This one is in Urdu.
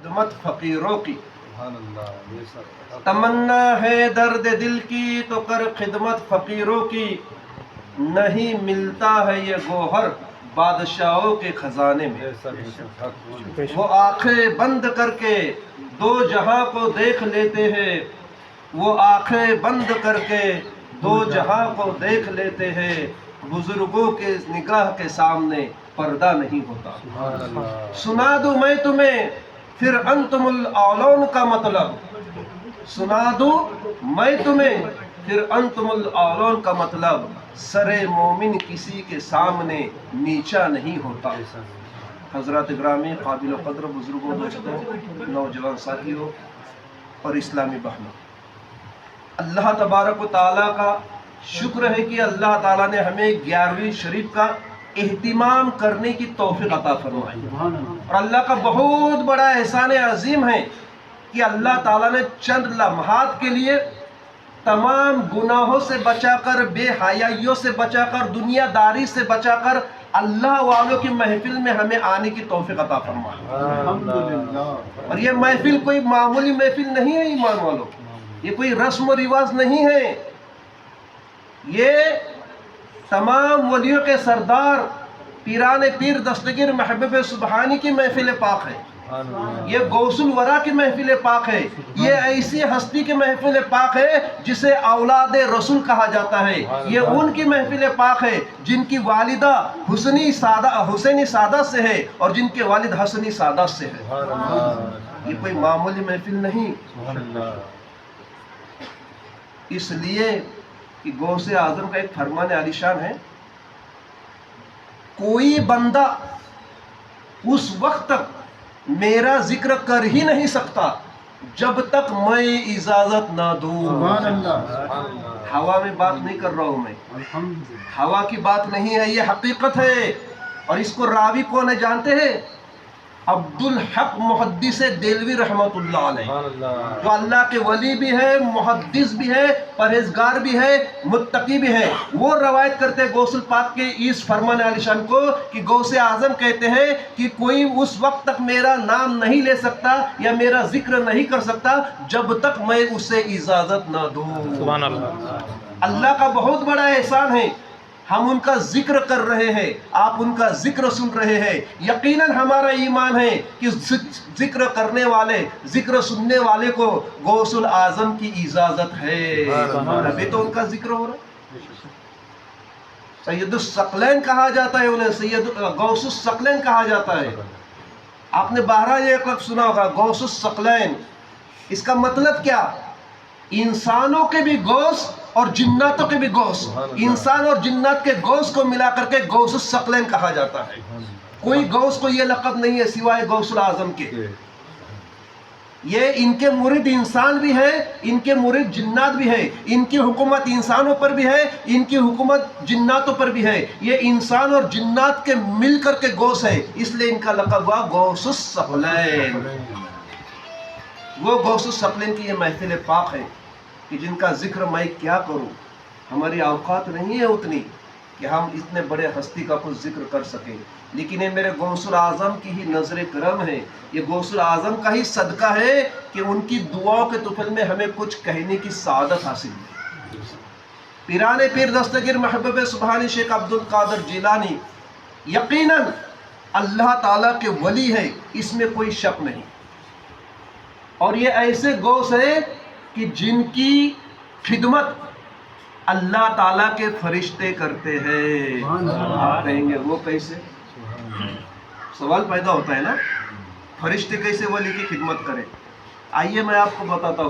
خدمت فقیروں کی، تمنا ہے درد دل کی تو کر خدمت فقیروں کی، نہیں ملتا ہے یہ گوہر بادشاہوں کے خزانے میں۔ وہ آنکھیں بند کر کے دو جہاں کو دیکھ لیتے ہیں، وہ آنکھیں بند کر کے دو جہاں کو دیکھ لیتے ہیں، بزرگوں کے نگاہ کے سامنے پردہ نہیں ہوتا۔ سنا دوں میں تمہیں پھر انتم الاولون کا مطلب، سنا دوں میں تمہیں پھر انتم الاولون کا مطلب، سر مومن کسی کے سامنے نیچا نہیں ہوتا۔ حضرات گرامی، قابل قدر بزرگوں، دوستوں، نوجوان ساتھیوں اور اسلامی بہنوں، اللہ تبارک و تعالیٰ کا شکر ہے کہ اللہ تعالیٰ نے ہمیں 11ویں شریف کا اہتمام کرنے کی توفیق عطا فرمائی، اور اللہ کا بہت بڑا احسان عظیم ہے کہ اللہ تعالیٰ نے چند لمحات کے لیے تمام گناہوں سے بچا کر، بے حیائیوں سے بچا کر، دنیا داری سے بچا کر اللہ والوں کی محفل میں ہمیں آنے کی توفیق عطا فرمائی۔ اور یہ محفل کوئی معمولی محفل نہیں ہے ایمان والوں، یہ کوئی رسم و رواج نہیں ہے، یہ تمام ولیوں کے سردار پیران پیر دستگیر محبوب سبحانی کی محفل پاک ہے، یہ غوث الورا کی محفل پاک ہے، یہ ایسی ہستی کی محفل پاک ہے جسے اولاد رسول کہا جاتا ہے، یہ ان کی محفل پاک ہے جن کی والدہ حسینی سعادت سے ہے اور جن کے والد حسنی سعادت سے ہے۔ یہ کوئی معمولی محفل نہیں، اس لیے کہ غوث اعظم کا ایک فرمان عالی شان ہے، کوئی بندہ اس وقت تک میرا ذکر کر ہی نہیں سکتا جب تک میں اجازت نہ دوں۔ ہوا میں بات نہیں کر رہا ہوں میں، ہوا کی بات نہیں ہے، یہ حقیقت ہے۔ اور اس کو راوی کون ہے جانتے ہیں؟ عبدالحق محدث دہلوی رحمۃ اللہ علیہ، جو اللہ کے ولی بھی ہے، محدث بھی ہے، پرہیزگار بھی ہے، متقی بھی ہے۔ وہ روایت کرتے ہیں غوث پاک کے اس فرمان عالی شان کو کہ غوث اعظم کہتے ہیں کہ کوئی اس وقت تک میرا نام نہیں لے سکتا یا میرا ذکر نہیں کر سکتا جب تک میں اسے اجازت نہ دوں۔ سبحان اللہ۔ اللہ کا بہت بڑا احسان ہے، ہم ان کا ذکر کر رہے ہیں، آپ ان کا ذکر سن رہے ہیں۔ یقیناً ہمارا ایمان ہے کہ ذکر کرنے والے، ذکر سننے والے کو غوث الاعظم کی اجازت ہے، ابھی تو ان کا ذکر ہو رہا ہے۔ سید الثقلین کہا جاتا ہے انہیں، سید غوث الثقلین کہا جاتا ہے۔ آپ نے بہرحال یہ لفظ سنا ہوگا غوث الثقلین، اس کا مطلب کیا؟ انسانوں کے بھی غوث اور جناتوں کے بھی غوث، انسان اور جنات کے غوث کو ملا کر کے غوث الثقلین کہا جاتا ہے۔ کوئی غوث کو یہ لقب نہیں ہے سوائے غوث الاعظم کے۔ یہ ان کے مرید انسان بھی ہے، ان کے مرید جنات بھی ہے، ان کی حکومت انسانوں پر بھی ہے، ان کی حکومت جناتوں پر بھی ہے۔ یہ انسان اور جنات کے مل کر کے غوث ہے، اس لیے ان کا لقب ہوا غوث الثقلین۔ وہ غوث الثقلین کی یہ محفل پاک ہے کہ جن کا ذکر میں کیا کروں، ہماری اوقات نہیں ہے اتنی کہ ہم اتنے بڑے ہستی کا کچھ ذکر کر سکیں، لیکن یہ میرے غوث الاعظم کی ہی نظر کرم ہے، یہ غوث الاعظم کا ہی صدقہ ہے کہ ان کی دعاؤں کے طفل میں ہمیں کچھ کہنے کی سعادت حاصل ہے۔ پیران پیر دستگیر محبوب سبحانی شیخ عبد القادر جیلانی یقیناً اللہ تعالیٰ کے ولی ہے، اس میں کوئی شک نہیں، اور یہ ایسے غوث ہیں کہ جن کی خدمت اللہ تعالیٰ کے فرشتے کرتے ہیں۔ آپ کہیں گے وہ کیسے؟ سوال پیدا ہوتا ہے نا، فرشتے کیسے ولی کی خدمت کریں؟ آئیے میں آپ کو بتاتا ہوں۔